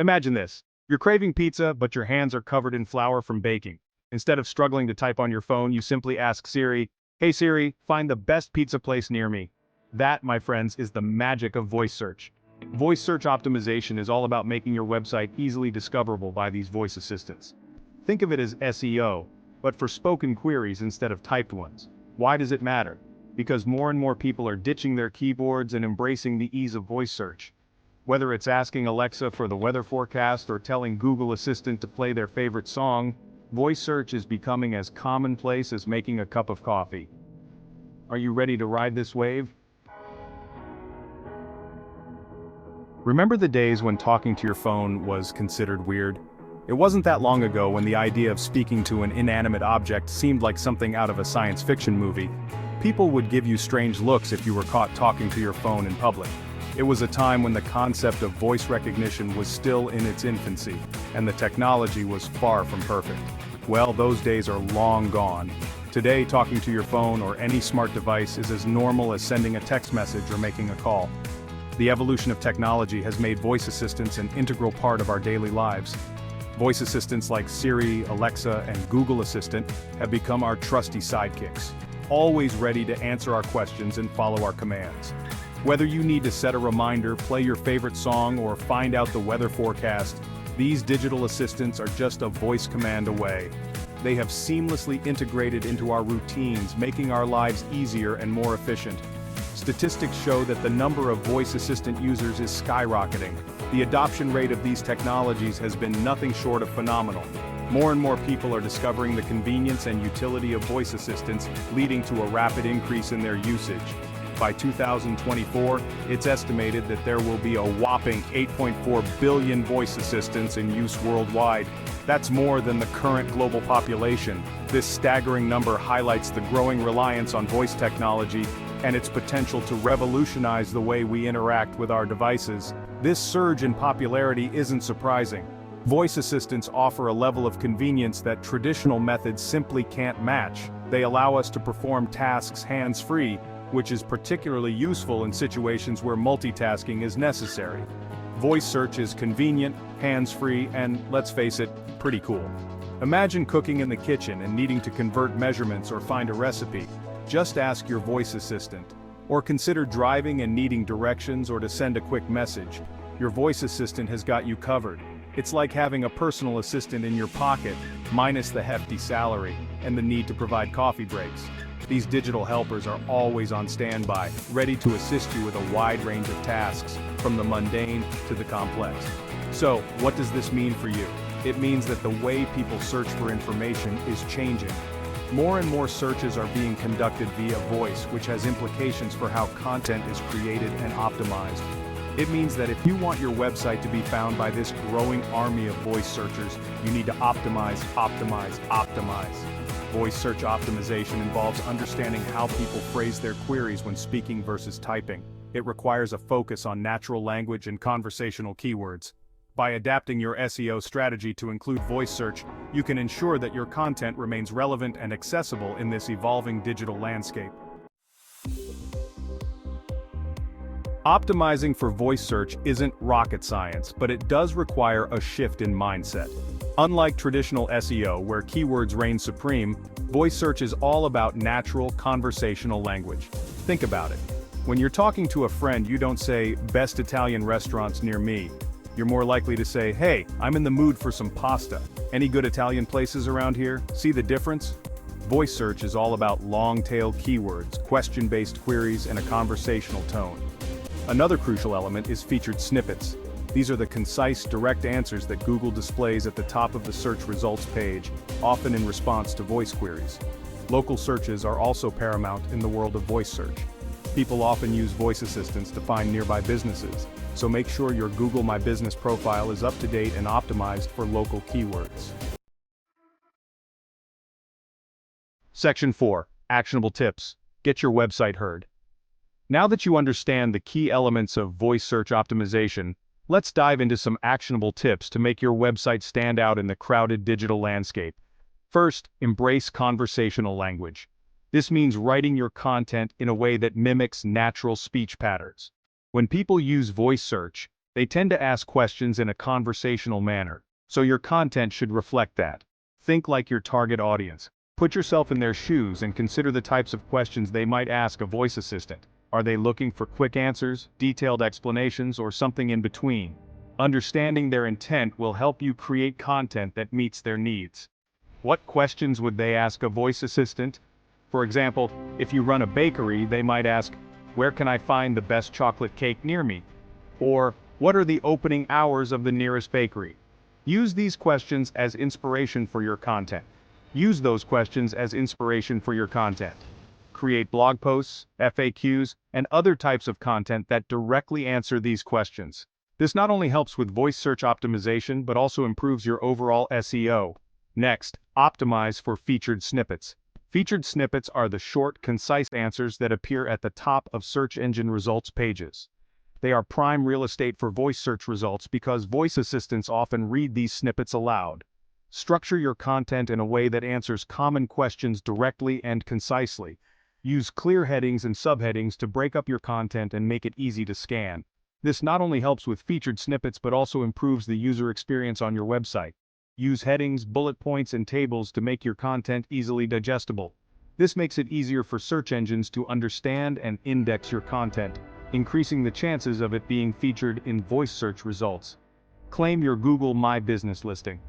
Imagine this. You're craving pizza, but your hands are covered in flour from baking. Instead of struggling to type on your phone, you simply ask Siri, "Hey Siri, find the best pizza place near me." That, my friends, is the magic of voice search. Voice search optimization is all about making your website easily discoverable by these voice assistants. Think of it as SEO, but for spoken queries instead of typed ones. Why does it matter? Because more and more people are ditching their keyboards and embracing the ease of voice search. Whether it's asking Alexa for the weather forecast or telling Google Assistant to play their favorite song, voice search is becoming as commonplace as making a cup of coffee. Are you ready to ride this wave? Remember the days when talking to your phone was considered weird? It wasn't that long ago when the idea of speaking to an inanimate object seemed like something out of a science fiction movie. People would give you strange looks if you were caught talking to your phone in public. It was a time when the concept of voice recognition was still in its infancy, and the technology was far from perfect. Well, those days are long gone. Today, talking to your phone or any smart device is as normal as sending a text message or making a call. The evolution of technology has made voice assistants an integral part of our daily lives. Voice assistants like Siri, Alexa, and Google Assistant have become our trusty sidekicks, always ready to answer our questions and follow our commands. Whether you need to set a reminder, play your favorite song, or find out the weather forecast, these digital assistants are just a voice command away. They have seamlessly integrated into our routines, making our lives easier and more efficient. Statistics show that the number of voice assistant users is skyrocketing. The adoption rate of these technologies has been nothing short of phenomenal. More and more people are discovering the convenience and utility of voice assistants, leading to a rapid increase in their usage. By 2024, it's estimated that there will be a whopping 8.4 billion voice assistants in use worldwide. That's more than the current global population. This staggering number highlights the growing reliance on voice technology and its potential to revolutionize the way we interact with our devices. This surge in popularity isn't surprising. Voice assistants offer a level of convenience that traditional methods simply can't match. They allow us to perform tasks hands-free, which is particularly useful in situations where multitasking is necessary. Voice search is convenient, hands-free, and, let's face it, pretty cool. Imagine cooking in the kitchen and needing to convert measurements or find a recipe. Just ask your voice assistant. Or consider driving and needing directions or to send a quick message. Your voice assistant has got you covered. It's like having a personal assistant in your pocket, minus the hefty salary and the need to provide coffee breaks. These digital helpers are always on standby, ready to assist you with a wide range of tasks, from the mundane to the complex. So, what does this mean for you? It means that the way people search for information is changing. More and more searches are being conducted via voice, which has implications for how content is created and optimized. It means that if you want your website to be found by this growing army of voice searchers, you need to optimize. Voice search optimization involves understanding how people phrase their queries when speaking versus typing. It requires a focus on natural language and conversational keywords. By adapting your SEO strategy to include voice search, you can ensure that your content remains relevant and accessible in this evolving digital landscape. Optimizing for voice search isn't rocket science, but it does require a shift in mindset. Unlike traditional SEO, where keywords reign supreme, voice search is all about natural conversational language. Think about it. When you're talking to a friend, you don't say, "Best Italian restaurants near me." You're more likely to say, "Hey, I'm in the mood for some pasta. Any good Italian places around here?" See the difference? Voice search is all about long-tailed keywords, question-based queries, and a conversational tone. Another crucial element is featured snippets. These are the concise, direct answers that Google displays at the top of the search results page, often in response to voice queries. Local searches are also paramount in the world of voice search. People often use voice assistants to find nearby businesses, so make sure your Google My Business profile is up to date and optimized for local keywords. Section 4. Actionable Tips. Get your website heard. Now that you understand the key elements of voice search optimization, let's dive into some actionable tips to make your website stand out in the crowded digital landscape. First, embrace conversational language. This means writing your content in a way that mimics natural speech patterns. When people use voice search, They tend to ask questions in a conversational manner, so your content should reflect that. Think like your target audience. Put yourself in their shoes and consider the types of questions they might ask a voice assistant. Are they looking for quick answers, detailed explanations, or something in between? Understanding their intent will help you create content that meets their needs. What questions would they ask a voice assistant? For example, if you run a bakery, they might ask, "Where can I find the best chocolate cake near me?" Or, "What are the opening hours of the nearest bakery?" Use these questions as inspiration for your content. Use those questions as inspiration for your content. Create blog posts, FAQs, and other types of content that directly answer these questions. This not only helps with voice search optimization but also improves your overall SEO. Next, optimize for featured snippets. Featured snippets are the short, concise answers that appear at the top of search engine results pages. They are prime real estate for voice search results because voice assistants often read these snippets aloud. Structure your content in a way that answers common questions directly and concisely. Use clear headings and subheadings to break up your content and make it easy to scan. This not only helps with featured snippets but also improves the user experience on your website. Use headings, bullet points, and tables to make your content easily digestible. This makes it easier for search engines to understand and index your content, increasing the chances of it being featured in voice search results. Claim your Google My Business listing.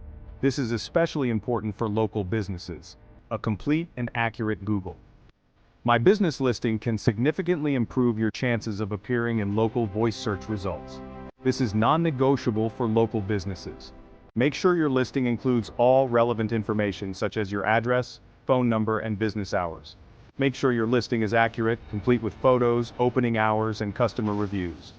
This is especially important for local businesses. A complete and accurate Google My Business listing can significantly improve your chances of appearing in local voice search results. This is non-negotiable for local businesses. Make sure your listing includes all relevant information such as your address, phone number, and business hours. Make sure your listing is accurate, complete with photos, opening hours, and customer reviews.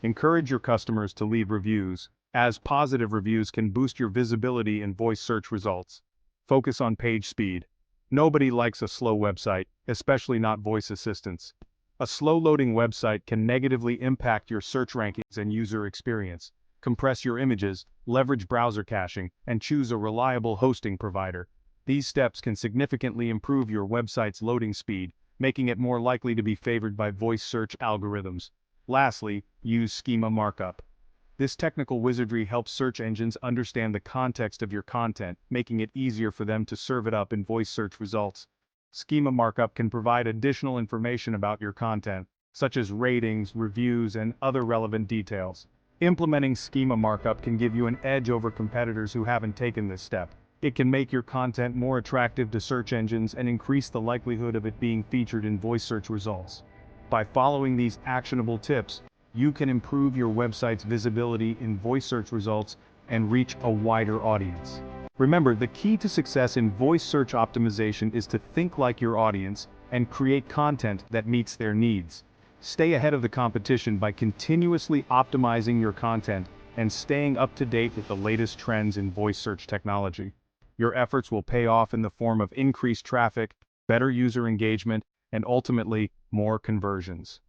Encourage your customers to leave reviews, as positive reviews can boost your visibility in voice search results. Focus on page speed. Nobody likes a slow website, especially not voice assistants. A slow-loading website can negatively impact your search rankings and user experience. Compress your images, leverage browser caching, and choose a reliable hosting provider. These steps can significantly improve your website's loading speed, making it more likely to be favored by voice search algorithms. Lastly, use schema markup. This technical wizardry helps search engines understand the context of your content, making it easier for them to serve it up in voice search results. Schema markup can provide additional information about your content, such as ratings, reviews, and other relevant details. Implementing schema markup can give you an edge over competitors who haven't taken this step. It can make your content more attractive to search engines and increase the likelihood of it being featured in voice search results. By following these actionable tips, you can improve your website's visibility in voice search results and reach a wider audience. Remember, the key to success in voice search optimization is to think like your audience and create content that meets their needs. Stay ahead of the competition by continuously optimizing your content and staying up to date with the latest trends in voice search technology. Your efforts will pay off in the form of increased traffic, better user engagement, and ultimately, more conversions.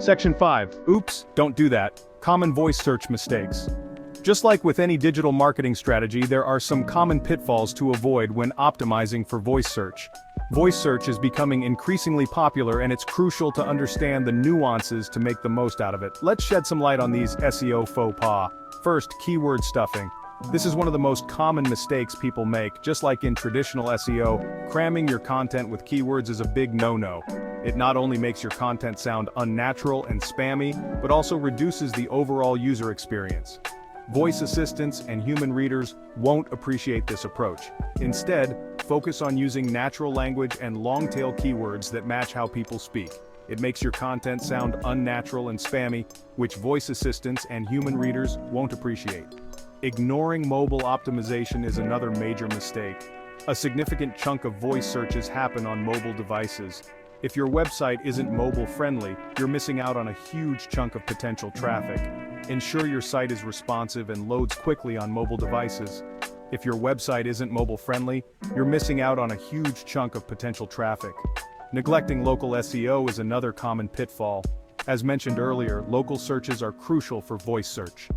Section 5. Oops, don't do that. Common voice search mistakes. Just like with any digital marketing strategy, there are some common pitfalls to avoid when optimizing for voice search. Voice search is becoming increasingly popular and it's crucial to understand the nuances to make the most out of it. Let's shed some light on these SEO faux pas. First, keyword stuffing. This is one of the most common mistakes people make. Just like in traditional SEO, cramming your content with keywords is a big no-no. It not only makes your content sound unnatural and spammy, but also reduces the overall user experience. Voice assistants and human readers won't appreciate this approach. Instead, focus on using natural language and long-tail keywords that match how people speak. It makes your content sound unnatural and spammy, which voice assistants and human readers won't appreciate. Ignoring mobile optimization is another major mistake. A significant chunk of voice searches happen on mobile devices. If your website isn't mobile-friendly, you're missing out on a huge chunk of potential traffic. Ensure your site is responsive and loads quickly on mobile devices. If your website isn't mobile-friendly, you're missing out on a huge chunk of potential traffic. Neglecting local SEO is another common pitfall. As mentioned earlier, local searches are crucial for voice search.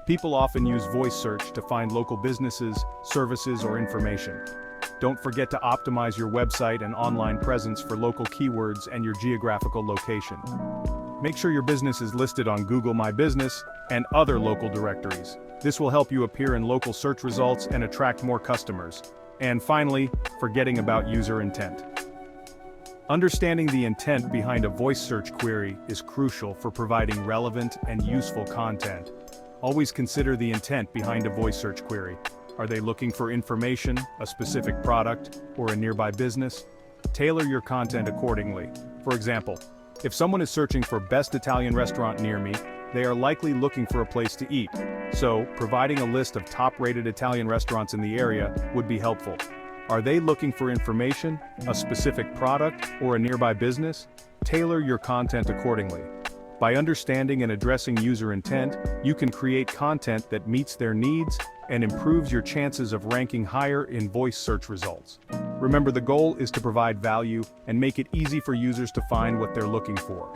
People often use voice search to find local businesses, services, or information. Don't forget to optimize your website and online presence for local keywords and your geographical location. Make sure your business is listed on Google My Business and other local directories. This will help you appear in local search results and attract more customers. And finally, forgetting about user intent. Understanding the intent behind a voice search query is crucial for providing relevant and useful content. Always consider the intent behind a voice search query. Are they looking for information, a specific product, or a nearby business? Tailor your content accordingly. For example, if someone is searching for best Italian restaurant near me, they are likely looking for a place to eat. So, providing a list of top-rated Italian restaurants in the area would be helpful. Are they looking for information, a specific product, or a nearby business? Tailor your content accordingly. By understanding and addressing user intent, you can create content that meets their needs and improves your chances of ranking higher in voice search results. Remember, the goal is to provide value and make it easy for users to find what they're looking for.